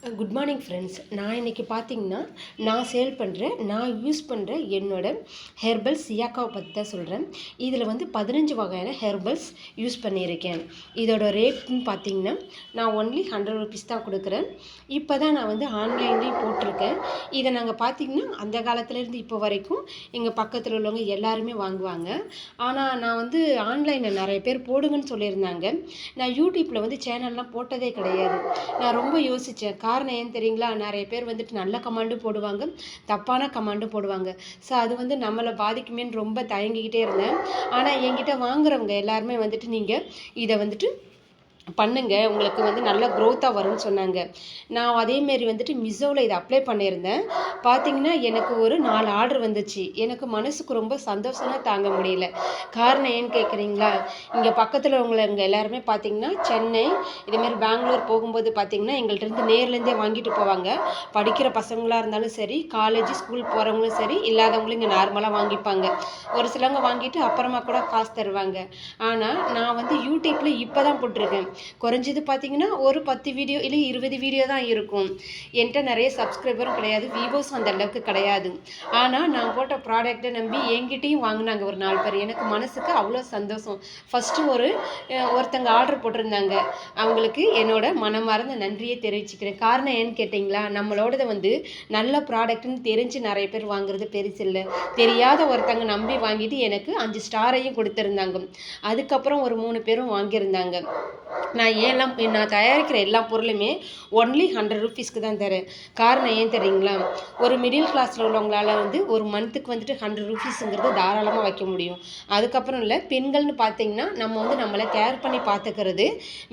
Good morning friends. நான் இன்றைக்கி பார்த்தீங்கன்னா நான் சேல் பண்ணுறேன், நான் யூஸ் பண்ணுற என்னோட ஹெர்பல் சியாக்காவை பற்றி தான் சொல்கிறேன். இதில் வந்து 15 வகையான ஹெர்பல்ஸ் யூஸ் பண்ணியிருக்கேன். இதோட ரேட்னு பார்த்தீங்கன்னா நான் ஒன்லி 100 ருபீஸ் தான் கொடுக்குறேன். இப்போ தான் நான் வந்து ஆன்லைன்லேயும் போட்டிருக்கேன். இதை நாங்கள் பார்த்தீங்கன்னா அந்த காலத்துலேருந்து இப்போ வரைக்கும் எங்கள் பக்கத்தில் உள்ளவங்க எல்லாருமே வாங்குவாங்க. ஆனால் நான் வந்து ஆன்லைனில் நிறைய பேர் போடுங்கன்னு சொல்லியிருந்தாங்க. நான் யூடியூப்பில் வந்து சேனல்லாம் போட்டதே கிடையாது. நான் ரொம்ப யோசித்தேன். காரணம் ஏன்னு தெரியுங்களா? நிறைய பேர் வந்துட்டு நல்ல கமெண்டும் போடுவாங்க, தப்பான கமெண்டும் போடுவாங்க. ஸோ அது வந்து நம்மளை பாதிக்குமேன்னு ரொம்ப தயங்கிக்கிட்டே இருந்தேன். ஆனால் என்கிட்ட வாங்குறவங்க எல்லாருமே வந்துட்டு நீங்கள் இதை வந்துட்டு பண்ணுங்க, உங்களுக்கு வந்து நல்ல க்ரோத்தாக வரும்னு சொன்னாங்க. நான் அதேமாரி வந்துட்டு மிஷோவில் இதை அப்ளை பண்ணியிருந்தேன். பார்த்தீங்கன்னா எனக்கு ஒரு 4 ஆர்டர் வந்துச்சு. எனக்கு மனசுக்கு ரொம்ப சந்தோஷம்னா தாங்க முடியல. காரணம் ஏன்னு கேட்குறீங்களா? இங்கே பக்கத்தில் உள்ளவங்க எல்லாருமே பார்த்தீங்கன்னா சென்னை, இதேமாரி பெங்களூர் போகும்போது பார்த்தீங்கன்னா எங்கள்கிட்ட நேர்லேருந்தே வாங்கிட்டு போவாங்க. படிக்கிற பசங்களாக இருந்தாலும் சரி, காலேஜ் ஸ்கூல் போகிறவங்களும் சரி, இல்லாதவங்களும் இங்கே நார்மலாக வாங்கிப்பாங்க. ஒரு சிலவங்க வாங்கிட்டு அப்புறமா கூட காசு தருவாங்க. ஆனால் நான் வந்து யூடியூப்பில் இப்போ தான் போட்டிருக்கேன். குறைஞ்சது பார்த்தீங்கன்னா ஒரு 10 வீடியோ இல்லை 20 வீடியோ தான் இருக்கும். என்கிட்ட நிறைய சப்ஸ்கிரைபரும் கிடையாது, வியூவர்ஸ் அந்த அளவுக்கு கிடையாது. ஆனால் நான் போட்ட ப்ராடக்டை நம்பி என்கிட்டையும் வாங்கினாங்க ஒரு 4 பேர். எனக்கு மனசுக்கு அவ்வளோ சந்தோஷம். ஃபஸ்ட்டு ஒருத்தங்க ஆர்டர் போட்டிருந்தாங்க. அவங்களுக்கு என்னோட மனமார்ந்த நன்றியை தெரிவிச்சுக்கிறேன். காரணம் ஏன்னு கேட்டிங்களா? நம்மளோடதை வந்து நல்ல ப்ராடக்ட்னு தெரிஞ்சு நிறைய பேர் வாங்குறது பெருசு இல்லை. தெரியாத ஒருத்தங்க நம்பி வாங்கிட்டு எனக்கு 5 ஸ்டாரையும் கொடுத்துருந்தாங்க. அதுக்கப்புறம் ஒரு 3 பேரும் வாங்கியிருந்தாங்க. நான் தயாரிக்கிற எல்லா பொருளுமே ஒன்லி 100 ருபீஸ்க்கு தான் தரேன். காரணம் ஏன் தெரியுங்களா? ஒரு மிடில் கிளாஸில் உள்ளவங்களால வந்து ஒரு மந்த்துக்கு வந்துட்டு 100 ருபீஸுங்கிறது தாராளமாக வைக்க முடியும். அதுக்கப்புறம் இல்லை, பெண்கள்னு பார்த்தீங்கன்னா நம்ம வந்து நம்மளை கேர் பண்ணி பார்த்துக்கிறது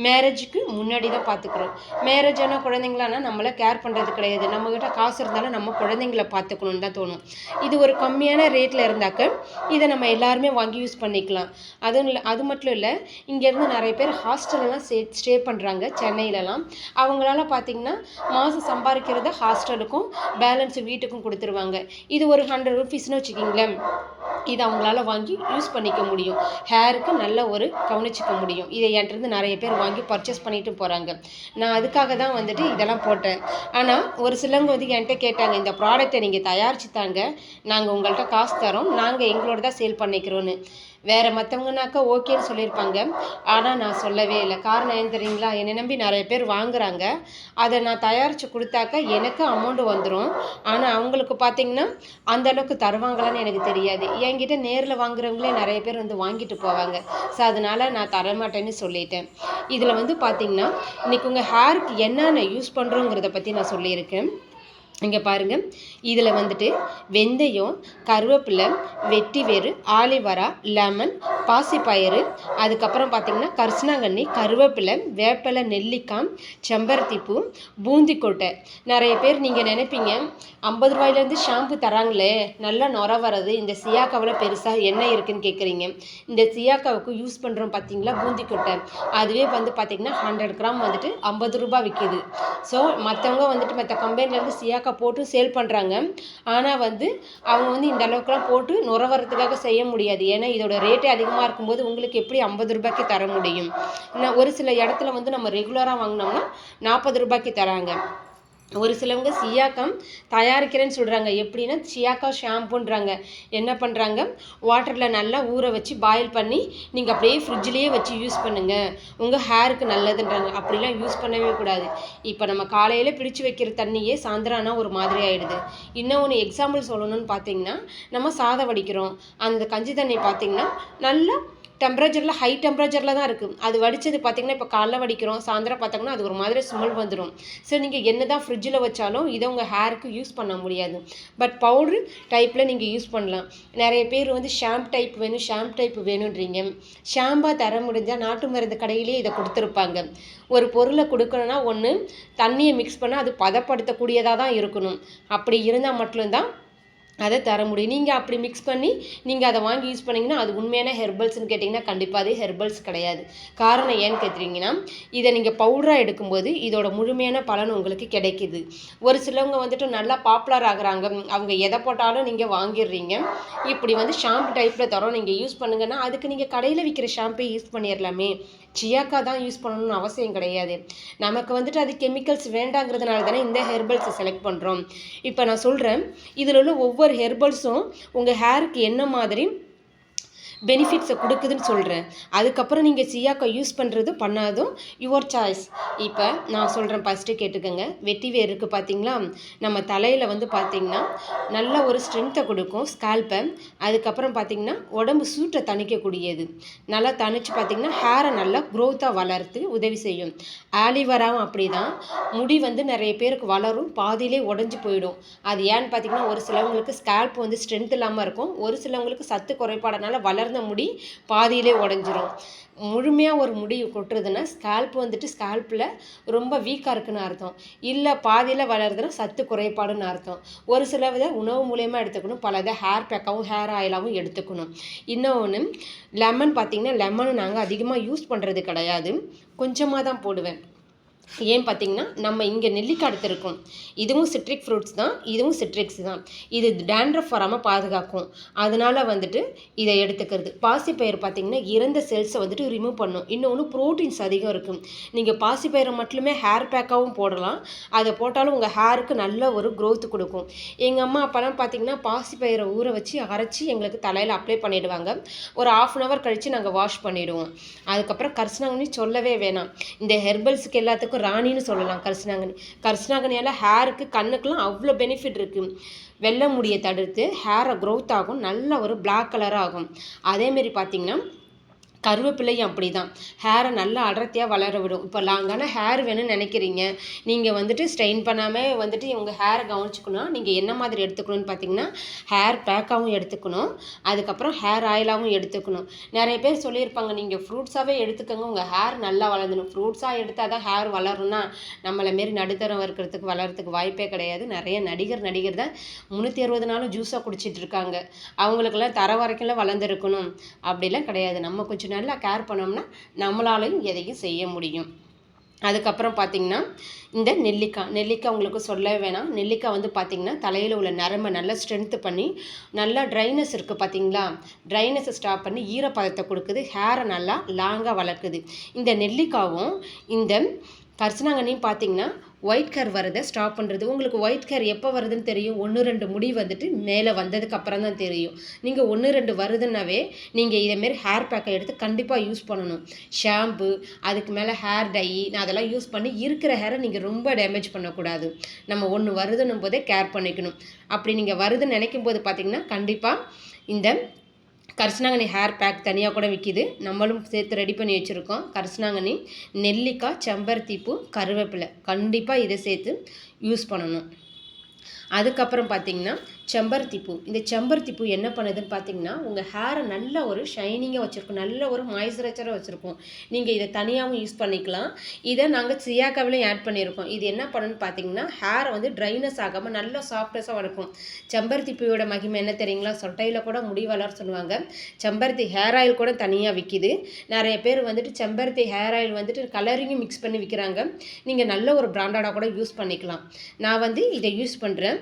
மேரேஜுக்கு முன்னாடி தான் பார்த்துக்குறோம். மேரேஜ் ஆனால் குழந்தைங்களானா நம்மளை கேர் பண்ணுறது கிடையாது. நம்மக்கிட்ட காசு இருந்தாலும் நம்ம குழந்தைங்கள பார்த்துக்கணுன்னு தான் தோணும். இது ஒரு கம்மியான ரேட்டில் இருந்தாக்க இதை நம்ம எல்லாருமே வாங்கி யூஸ் பண்ணிக்கலாம். அது மட்டும் இல்லை, இங்கேருந்து நிறைய பேர் ஹாஸ்டல்லாம் ஸ்டே பண்ணுறாங்க சென்னையிலலாம். அவங்களால பார்த்திங்கன்னா மாதம் சம்பாதிக்கிறத ஹாஸ்டலுக்கும் பேலன்ஸ் வீட்டுக்கும் கொடுத்துருவாங்க. இது ஒரு 100 ருபீஸ்னு வச்சுக்கிங்களேன். இதை அவங்களால வாங்கி யூஸ் பண்ணிக்க முடியும். ஹேருக்கு நல்ல ஒரு கவனிச்சிக்க முடியும். இதை என்கிட்ட நிறைய பேர் வாங்கி பர்ச்சேஸ் பண்ணிட்டு போகிறாங்க. நான் அதுக்காக தான் வந்துட்டு இதெல்லாம் போட்டேன். ஆனால் ஒரு சிலவங்க வந்து என்கிட்ட கேட்டாங்க, இந்த ப்ராடக்டை நீங்கள் தயாரிச்சு தாங்க, நாங்கள் உங்கள்கிட்ட காசு தரோம், நாங்கள் எங்களோட தான் சேல் பண்ணிக்கிறோன்னு. வேறு மற்றவங்கனாக்கா ஓகேன்னு சொல்லியிருப்பாங்க. ஆனால் நான் சொல்லவே இல்லை. காரணம் ஏன் தெரியுங்களா? என்னை நம்பி நிறைய பேர் வாங்குகிறாங்க. அதை நான் தயாரித்து கொடுத்தாக்கா எனக்கு அமௌண்ட்டு வந்துடும். ஆனால் அவங்களுக்கு பார்த்திங்கன்னா அந்தளவுக்கு தருவாங்களான்னு எனக்கு தெரியாது. என்கிட்ட நேரில் வாங்குறவங்களே நிறைய பேர் வந்து வாங்கிட்டு போவாங்க. ஸோ அதனால் நான் தரமாட்டேன்னு சொல்லிட்டேன். இதில் வந்து பார்த்திங்கன்னா இன்றைக்கி உங்கள் ஹேருக்கு என்னென்ன யூஸ் பண்ணுறோங்கிறத பற்றி நான் சொல்லியிருக்கேன். இங்கே பாருங்கள், இதில் வந்துட்டு வெந்தயம், கருவேப்பிலை, வெட்டிவேறு, ஆலிவரா, லெமன், பாசிப்பயிறு, அதுக்கப்புறம் பார்த்திங்கன்னா கரிசனாங்கண்ணி, கருவேப்பிலை, வேப்பிலை, நெல்லிக்காய், செம்பருத்திப்பூ, பூந்திக்கொட்டை. நிறைய பேர் நீங்கள் நினைப்பீங்க 50 ரூபாயிலேருந்து ஷாம்பு தராங்களே நல்லா நுர வர்றது, இந்த சியாக்காவில் பெருசாக என்ன இருக்குதுன்னு கேட்குறீங்க. இந்த சியாக்காவுக்கு யூஸ் பண்ணுறோம் பார்த்திங்களா பூந்திக்கொட்டை, அதுவே வந்து பார்த்திங்கன்னா 100 கிராம் வந்துட்டு 50 ரூபா விற்கிது. ஸோ மற்றவங்க வந்துட்டு மற்ற கம்பெனிலேருந்து சியாக்கா போட்டு சேல் பண்ணுறாங்க. ஆனால் வந்து அவங்க வந்து இந்த அளவுக்குலாம் போட்டு நுர வரத்துக்காக செய்ய முடியாது. ஏன்னா இதோட ரேட்டே அதிகமாக இருக்கும்போது உங்களுக்கு எப்படி 50 ரூபாய்க்கு தர முடியும்? ஒரு சில இடத்துல வந்து நம்ம ரெகுலராக வாங்கினோம்னா 40 ரூபாய்க்கு தராங்க. ஒரு சிலவங்க சியாக்கம் தயாரிக்கிறேன்னு சொல்கிறாங்க. எப்படின்னா சியாக்கா ஷாம்புன்றாங்க. என்ன பண்ணுறாங்க, வாட்டரில் நல்லா ஊற வச்சு பாயில் பண்ணி நீங்கள் அப்படியே ஃப்ரிட்ஜ்லேயே வச்சு யூஸ் பண்ணுங்கள், உங்கள் ஹேருக்கு நல்லதுன்றாங்க. அப்படிலாம் யூஸ் பண்ணவே கூடாது. இப்போ நம்ம காலையில் பிடிச்சி வைக்கிற தண்ணியே சாயந்தரம் ஆனால் ஒரு மாதிரி ஆகிடுது. இன்னொன்று எக்ஸாம்பிள் சொல்லணும்னு பார்த்தீங்கன்னா, நம்ம சாதம் வடிக்கிறோம், அந்த கஞ்சி தண்ணி பார்த்திங்கன்னா நல்லா டெம்பரேச்சரில் ஹை டெம்பரேச்சரில் தான் இருக்குது. அது வடித்தது பார்த்திங்கன்னா இப்போ காலைல வடிக்கிறோம், சாயந்தரம் பார்த்தோம்னா அது ஒரு மாதிரி ஸ்மெல் வந்துடும். ஸோ நீங்கள் என்ன தான் ஃப்ரிட்ஜில் வச்சாலும் இதை உங்கள் ஹேருக்கு யூஸ் பண்ண முடியாது. பட் பவுட்ரு டைப்பில் நீங்கள் யூஸ் பண்ணலாம். நிறைய பேர் வந்து ஷாம்பு டைப் வேணுன்றீங்க. ஷாம்பாக தர முடிஞ்சால் நாட்டு மருந்து கடையிலே இதை கொடுத்துருப்பாங்க. ஒரு பொருளை கொடுக்கணுன்னா ஒன்று தண்ணியை மிக்ஸ் பண்ணால் அது பதப்படுத்தக்கூடியதாக தான் இருக்கணும். அப்படி இருந்தால் மட்டும்தான் அதை தர முடியும். நீங்கள் அப்படி மிக்ஸ் பண்ணி நீங்கள் அதை வாங்கி யூஸ் பண்ணிங்கன்னா அது உண்மையான ஹெர்பல்ஸ்ன்னு கேட்டிங்கன்னா கண்டிப்பாக அது ஹெர்பல்ஸ் கிடையாது. காரணம் ஏன்னு கேட்டிங்கன்னா, இதை நீங்கள் பவுடராக எடுக்கும்போது இதோட முழுமையான பலன் உங்களுக்கு கிடைக்கிது. ஒரு சிலவங்க வந்துட்டு நல்லா பாப்புலர் ஆகுறாங்க, அவங்க எதை போட்டாலும் நீங்கள் வாங்கிடுறீங்க. இப்படி வந்து ஷாம்பு டைப்பில் தரோம் நீங்கள் யூஸ் பண்ணுங்கன்னா அதுக்கு நீங்கள் கடையில் விற்கிற ஷாம்பே யூஸ் பண்ணிடலாமே. சியாக்கா தான் யூஸ் பண்ணணும்னு அவசியம் கிடையாது. நமக்கு வந்துட்டு அது கெமிக்கல்ஸ் வேண்டாங்கிறதுனால தானே இந்த ஹெர்பல்ஸை செலக்ட் பண்ணுறோம். இப்போ நான் சொல்கிறேன், இதில் உள்ள ஒவ்வொரு ஹெர்பல்ஸும் உங்கள் ஹேருக்கு என்ன மாதிரி பெனிஃபிட்ஸை கொடுக்குதுன்னு சொல்கிறேன். அதுக்கப்புறம் நீங்கள் சியாக்கா யூஸ் பண்ணுறது பண்ணாதும் யுவர் சாய்ஸ். இப்போ நான் சொல்கிறேன், ஃபஸ்ட்டு கேட்டுக்கோங்க. வெட்டி வேர் இருக்குது பார்த்தீங்களா, நம்ம தலையில் வந்து பார்த்திங்கன்னா நல்ல ஒரு ஸ்ட்ரென்த்தை கொடுக்கும் ஸ்கால்ப்பை. அதுக்கப்புறம் பார்த்திங்கன்னா உடம்பு சூட்டை தணிக்கக்கூடியது. நல்லா தணிச்சு பார்த்திங்கன்னா ஹேரை நல்லா க்ரோத்தாக வளர்த்து உதவி செய்யும். ஆலிவராவும் அப்படி தான். முடி வந்து நிறைய பேருக்கு வளரும், பாதியிலே உடஞ்சி போயிடும். அது ஏன்னு பார்த்திங்கன்னா ஒரு சிலவங்களுக்கு ஸ்கால்ப் வந்து ஸ்ட்ரென்த் இல்லாமல் இருக்கும், ஒரு சிலவங்களுக்கு சத்து குறைபாடனால வளர்ந்த முடி பாதியிலே உடஞ்சிரும். முழுமையாக ஒரு முடி கொட்டுறதுன்னா ஸ்கால்ப்பில் ரொம்ப வீக்காக இருக்குன்னு அர்த்தம். இல்லை பாதியில் வளருதுன்னா சத்து குறைபாடுன்னு அர்த்தம். ஒரு சில வித உணவு மூலியமாக எடுத்துக்கணும், பல இதை ஹேர் பேக்காகவும் ஹேர் ஆயிலாகவும் எடுத்துக்கணும். இன்னொன்று லெமன் பார்த்திங்கன்னா, லெமன் நாங்கள் அதிகமாக யூஸ் பண்ணுறது கிடையாது, கொஞ்சமாக தான் போடுவேன். ஏன் பார்த்திங்கன்னா நம்ம இங்கே நெல்லிக்காய் எடுத்துருக்கோம், இதுவும் சிட்ரிக் ஃப்ரூட்ஸ் தான், இதுவும் சிட்ரிக்ஸ் தான். இது டேண்ட்ரஃப் வராமல் பாதுகாக்கும், அதனால் வந்துட்டு இதை எடுத்துக்கிறது. பாசிப்பயிறு பார்த்திங்கன்னா இறந்த செல்ஸை வந்துட்டு ரிமூவ் பண்ணும். இன்னொன்று ப்ரோட்டீன்ஸ் அதிகம் இருக்கும். நீங்கள் பாசிப்பயிரை மட்டுமே ஹேர் பேக்காகவும் போடலாம், அதை போட்டாலும் உங்கள் ஹேருக்கு நல்ல ஒரு க்ரோத் கொடுக்கும். எங்கள் அம்மா அப்போலாம் பார்த்திங்கன்னா பாசிப்பயிரை ஊற வச்சு அரைச்சி எங்களுக்கு தலையில் அப்ளை பண்ணிவிடுவாங்க. ஒரு 1/2 hour கழித்து நாங்கள் வாஷ் பண்ணிவிடுவோம். அதுக்கப்புறம் கரிசலாங்கண்ணி சொல்லவே வேணாம். இந்த ஹெர்பல்ஸுக்கு எல்லாத்துக்கும் ராணின்னு சொல்லலாம் கரிசலாங்கண்ணி. கரிசலாங்கண்ணியால் ஹேருக்கு கண்ணுக்கெலாம் அவ்வளோ பெனிஃபிட் இருக்குது. வெள்ளை முடியை தடுத்து ஹேரை க்ரோத் ஆகும், நல்ல ஒரு பிளாக் கலராக ஆகும். அதேமாரி பார்த்திங்கன்னா கருவேப்பிலையும் அப்படி தான், ஹேரை நல்லா அடர்த்தியாக வளர விடும். இப்போ லாங்கான ஹேர் வேணும்னு நினைக்கிறீங்க, நீங்கள் வந்துட்டு ஸ்ட்ரெயின் பண்ணாமல் வந்துட்டு உங்கள் ஹேரை கவனிச்சுக்கணும். நீங்கள் என்ன மாதிரி எடுத்துக்கணும்னு பார்த்தீங்கன்னா ஹேர் பேக்காகவும் எடுத்துக்கணும், அதுக்கப்புறம் ஹேர் ஆயிலாகவும் எடுத்துக்கணும். நிறைய பேர் சொல்லியிருப்பாங்க நீங்கள் ஃப்ரூட்ஸாகவே எடுத்துக்கோங்க உங்கள் ஹேர் நல்லா வளர்ந்துடும். ஃப்ரூட்ஸாக எடுத்தால் தான் ஹேர் வளரும்னா நம்மளை மாரி நடுத்தரம் இருக்கிறதுக்கு வளர்கிறதுக்கு வாய்ப்பே கிடையாது. நிறைய நடிகர் தான் 360 நாளும் ஜூஸாக குடிச்சிட்டு இருக்காங்க. அவங்களுக்கெல்லாம் தர வரைக்கும்லாம் வளர்ந்துருக்கணும் அப்படிலாம் கிடையாது. நம்ம கொஞ்சம் நல்லா கேர் பண்ணோம்னா நம்மளாலையும் எதையும் செய்ய முடியும். அதுக்கப்புறம் பார்த்திங்கன்னா இந்த நெல்லிக்காய் உங்களுக்கு சொல்லவே வேணாம். நெல்லிக்காய் வந்து பார்த்திங்கன்னா தலையில் உள்ள நரம்பை நல்லா ஸ்ட்ரென்த்து பண்ணி, நல்லா ட்ரைனஸ் இருக்குது பார்த்திங்களா, ட்ரைனஸை ஸ்டாப் பண்ணி ஈரப்பதத்தை கொடுக்குது, ஹேரை நல்லா லாங்காக வளர்க்குது. இந்த நெல்லிக்காவும் இந்த கரிசலாங்கண்ணியும் பார்த்திங்கன்னா ஒயிட் ஹேர் வரதை ஸ்டாப் பண்ணுறது. உங்களுக்கு ஒயிட் ஹேர் எப்போ வருதுன்னு தெரியும், 1-2 முடி வந்துட்டு மேலே வந்ததுக்கு அப்புறம் தான் தெரியும். நீங்கள் 1-2 வருதுன்னாவே நீங்கள் இதேமாரி ஹேர் பேக்கை எடுத்து கண்டிப்பாக யூஸ் பண்ணணும். ஷாம்பு, அதுக்கு மேலே ஹேர் டை, அதெல்லாம் யூஸ் பண்ணி இருக்கிற ஹேரை நீங்கள் ரொம்ப டேமேஜ் பண்ணக்கூடாது. நம்ம ஒன்று வருதுன்னும் போதே கேர் பண்ணிக்கணும். அப்படி நீங்கள் வருதுன்னு நினைக்கும் போது பார்த்திங்கன்னா கண்டிப்பாக இந்த கரிசலாங்கண்ணி ஹேர் பேக் தனியாக கூட விற்கிது, நம்மளும் சேர்த்து ரெடி பண்ணி வச்சுருக்கோம். கரிசலாங்கண்ணி, நெல்லிக்காய், செம்பருத்திப்பூ, கருவேப்பிலை, கண்டிப்பாக இதை சேர்த்து யூஸ் பண்ணணும். அதுக்கப்புறம் பார்த்திங்கன்னா செம்பருத்திப்பூ. இந்த செம்பருத்திப்பூ என்ன பண்ணுதுன்னு பார்த்திங்கன்னா உங்கள் ஹேரை நல்ல ஒரு ஷைனிங்காக வச்சுருக்கும், நல்ல ஒரு மாய்ஸ்சரைசராக வச்சுருக்கோம். நீங்கள் இதை தனியாகவும் யூஸ் பண்ணிக்கலாம். இதை நாங்கள் சியாக்காவிலையும் ஆட் பண்ணியிருக்கோம். இது என்ன பண்ணுன்னு பார்த்திங்கன்னா ஹேரை வந்து ட்ரைனஸ் ஆகாமல் நல்ல சாஃப்ட்னஸாக வளர்க்கும். செம்பருத்திப்பூவோட மகிமை என்ன தெரியுங்களா, சொட்டையில் கூட முடி வளர சொல்லுவாங்க. செம்பருத்தி ஹேர் ஆயில் கூட தனியாக விற்கிது. நிறைய பேர் வந்துட்டு செம்பருத்தி ஹேர் ஆயில் வந்துட்டு கலரிங்கும் மிக்ஸ் பண்ணி விற்கிறாங்க. நீங்கள் நல்ல ஒரு பிராண்டடாக கூட யூஸ் பண்ணிக்கலாம். நான் வந்து இதை யூஸ் பண்ணுறேன்.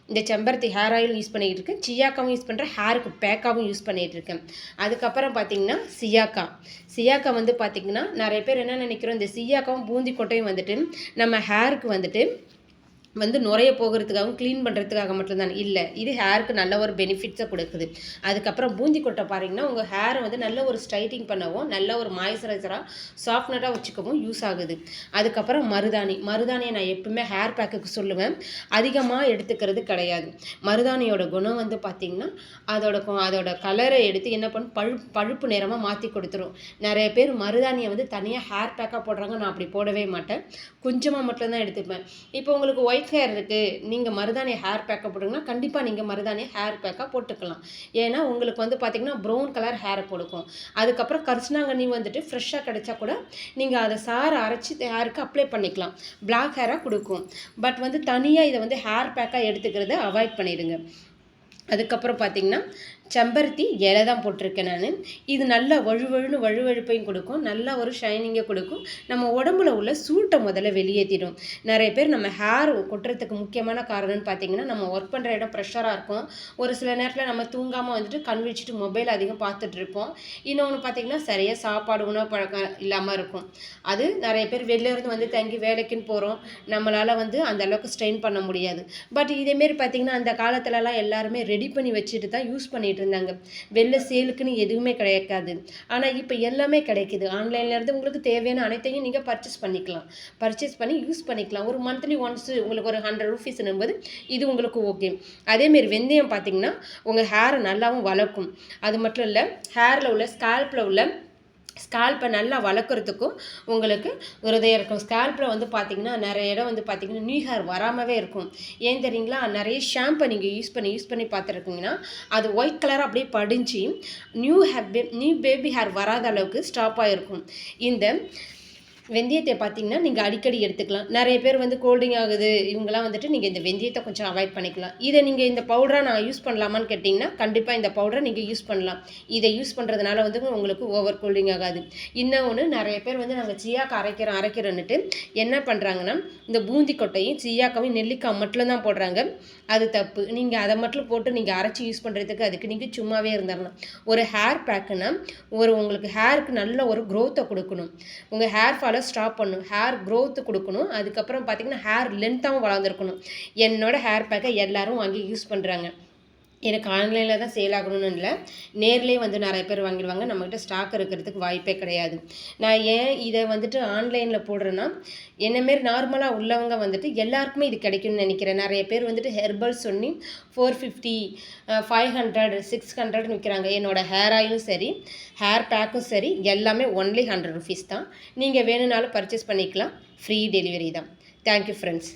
இந்த செம்பருத்தி ஹேர் ஆயில் யூஸ் பண்ணிகிட்டு இருக்கேன், சியாக்காவும் யூஸ் பண்ணுறேன், ஹேருக்கு பேக்காகவும் யூஸ் பண்ணிகிட்டு இருக்கேன். அதுக்கப்புறம் பார்த்திங்கன்னா சியாக்கா வந்து பார்த்திங்கன்னா நிறைய பேர் என்ன நினைக்கிறோம், இந்த சியாக்காவும் பூந்தி கொட்டையும் வந்துட்டு நம்ம ஹேருக்கு வந்துட்டு நுரைய போகிறதுக்காகவும் க்ளீன் பண்ணுறதுக்காக மட்டும்தான் இல்லை, இது ஹேருக்கு நல்ல ஒரு பெனிஃபிட்ஸை கொடுக்குது. அதுக்கப்புறம் பூந்தி கொட்டை பாருங்கன்னா உங்கள் ஹேரை வந்து நல்ல ஒரு ஸ்ட்ரைட்டிங் பண்ணவும், நல்ல ஒரு மாய்ஸ்சரைசராக சாஃப்ட்னராக வச்சுக்கவும் யூஸ் ஆகுது. அதுக்கப்புறம் மருதாணியை நான் எப்பவுமே ஹேர் பேக்குக்கு சொல்லுவேன், அதிகமாக எடுத்துக்கிறது கிடையாது. மருதாணியோட குணம் வந்து பார்த்திங்கன்னா அதோட கலரை எடுத்து என்ன பண்ணும், பழுப்பு நிறமாக மாற்றி கொடுத்துரும். நிறைய பேர் மருதாணியை வந்து தனியாக ஹேர் பேக்காக போடுறாங்க, நான் அப்படி போடவே மாட்டேன், கொஞ்சமாக மட்டும்தான் எடுத்துப்பேன். இப்போ உங்களுக்கு ஒயிட் ஹேர் இருக்குது, நீங்கள் மருதாணி ஹேர் பேக்கை போட்டிங்கன்னா கண்டிப்பாக நீங்கள் மருதாணி ஹேர் பேக்காக போட்டுக்கலாம். ஏன்னா உங்களுக்கு வந்து பார்த்திங்கன்னா ப்ரௌன் கலர் ஹேரை கொடுக்கும். அதுக்கப்புறம் கரிசலாங்கண்ணி வந்துட்டு ஃப்ரெஷ்ஷாக கிடைச்சா கூட நீங்கள் அதை சாரை அரைச்சி ஹேருக்கு அப்ளை பண்ணிக்கலாம், பிளாக் ஹேராக கொடுக்கும். பட் வந்து தனியாக இதை வந்து ஹேர் பேக்காக எடுத்துக்கிறத அவாய்ட் பண்ணிடுங்க. அதுக்கப்புறம் பார்த்திங்கன்னா செம்பருத்தி இலை தான் போட்டிருக்கேன் நான். இது நல்லா வழுவழுன்னு வழுவழுப்பையும் கொடுக்கும், நல்லா ஒரு ஷைனிங்கை கொடுக்கும், நம்ம உடம்புல உள்ள சூட்டை முதல்ல வெளியேற்றிடும். நிறைய பேர் நம்ம ஹேர் கொட்டுறதுக்கு முக்கியமான காரணம்னு பார்த்தீங்கன்னா, நம்ம ஒர்க் பண்ணுற இடம் ப்ரெஷராக இருக்கும். ஒரு சில நேரத்தில் நம்ம தூங்காமல் வந்துட்டு கண் வச்சுட்டு மொபைல் அதிகம் பார்த்துட்டு இருப்போம். இன்னொன்று பார்த்தீங்கன்னா சரியாக சாப்பாடு உணவு பழக்கம் இல்லாமல் இருக்கும். அது நிறைய பேர் வெளிலேருந்து வந்து தங்கி வேலைக்குன்னு போகிறோம், நம்மளால் வந்து அந்த அளவுக்கு ஸ்ட்ரெயின் பண்ண முடியாது. பட் இதேமாரி பார்த்தீங்கன்னா அந்த காலத்துலலாம் எல்லாருமே ரெடி பண்ணி வச்சுட்டு தான் யூஸ் பண்ணிகிட்டு இருந்தாங்க. வெளில சேலுக்குன்னு எதுவுமே கிடைக்காது. ஆனால் இப்போ எல்லாமே கிடைக்குது. ஆன்லைன்லேருந்து உங்களுக்கு தேவையான அனைத்தையும் நீங்கள் பர்ச்சேஸ் பண்ணி யூஸ் பண்ணிக்கலாம். ஒரு மந்த்லி ஒன்ஸ் உங்களுக்கு ஒரு 100 ரூபீஸ்னும்போது இது உங்களுக்கு ஓகே. அதேமாரி வெந்தயம் பார்த்தீங்கன்னா உங்கள் ஹேரை நல்லாவும் வளர்க்கும். அது மட்டும் இல்லை, ஹேரில் உள்ள ஸ்கால்ப்பை நல்லா வளர்க்குறதுக்கும் உங்களுக்கு உறுதியாக இருக்கும். ஸ்கால்ப்பில் வந்து பார்த்திங்கன்னா நிறைய இடம் வந்து பார்த்திங்கன்னா நியூ ஹேர் வராமவே இருக்கும். ஏன் தெரியுங்களா? நிறைய ஷாம்பை நீங்கள் யூஸ் பண்ணி பார்த்துருக்கீங்கன்னா அது ஒயிட் கலராக அப்படியே படிஞ்சு நியூ பேபி ஹேர் வராத அளவுக்கு ஸ்டாப் ஆகிருக்கும். இந்த வெந்தயத்தை பார்த்தீங்கன்னா நீங்கள் அடிக்கடி எடுத்துக்கலாம். நிறைய பேர் வந்து கோல்டிங் ஆகுது இவங்கெல்லாம் வந்துட்டு நீங்கள் இந்த வெந்தயத்தை கொஞ்சம் அவாய்ட் பண்ணிக்கலாம். இதை நீங்கள் இந்த பவுடராக நான் யூஸ் பண்ணலாமான்னு கேட்டிங்கன்னா கண்டிப்பாக இந்த பவுடரை நீங்கள் யூஸ் பண்ணலாம். இதை யூஸ் பண்ணுறதுனால வந்து உங்களுக்கு ஓவர் கோல்டிங் ஆகாது. இன்னொன்று, நிறைய பேர் வந்து நாங்கள் சீயாக்கா அரைக்கிறோன்னுட்டு என்ன பண்ணுறாங்கன்னா இந்த பூந்தி கொட்டையும் சீயாக்காவையும் நெல்லிக்காய் மட்டும் தான் போடுறாங்க. அது தப்பு. நீங்கள் அதை மட்டும் போட்டு நீங்கள் அரைச்சி யூஸ் பண்ணுறதுக்கு அதுக்கு நீங்கள் சும்மாவே இருந்துடலாம். ஒரு ஹேர் பேக்குன்னா உங்களுக்கு ஹேருக்கு நல்ல ஒரு க்ரோத்தை கொடுக்கணும். உங்கள் ஹேர் ஃபாலை ஸ்டாப் பண்ணணும், ஹேர் க்ரோத் கொடுக்கணும். அதுக்கப்புறம் பார்த்தீங்கன்னா ஹேர் லென்த்தாகவும் வளர்ந்துருக்கணும். என்னோட ஹேர் பேக்கை எல்லாரும் வாங்கி யூஸ் பண்ணுறாங்க. எனக்கு ஆன்லைனில் தான் சேல் ஆகணும்னு இல்லை, நேர்லேயே வந்து நிறைய பேர் வாங்கிடுவாங்க. நம்மகிட்ட ஸ்டாக் இருக்கிறதுக்கு வாய்ப்பே கிடையாது. நான் ஏன் இதை வந்துட்டு ஆன்லைனில் போடுறேன்னா, என்னமாரி நார்மலாக உள்ளவங்க வந்துட்டு எல்லாருக்குமே இது கிடைக்கும்னு நினைக்கிறேன். நிறைய பேர் வந்துட்டு ஹெர்பல் சொல்லி 450, 500, 600 விற்கிறாங்க. என்னோடய ஹேர் ஆயிலும் சரி, ஹேர் பேக்கும் சரி, எல்லாமே ஒன்லி 100 ரூபீஸ் தான். நீங்கள் வேணும்னாலும் பர்ச்சேஸ் பண்ணிக்கலாம். ஃப்ரீ டெலிவரி தான். Thank you friends.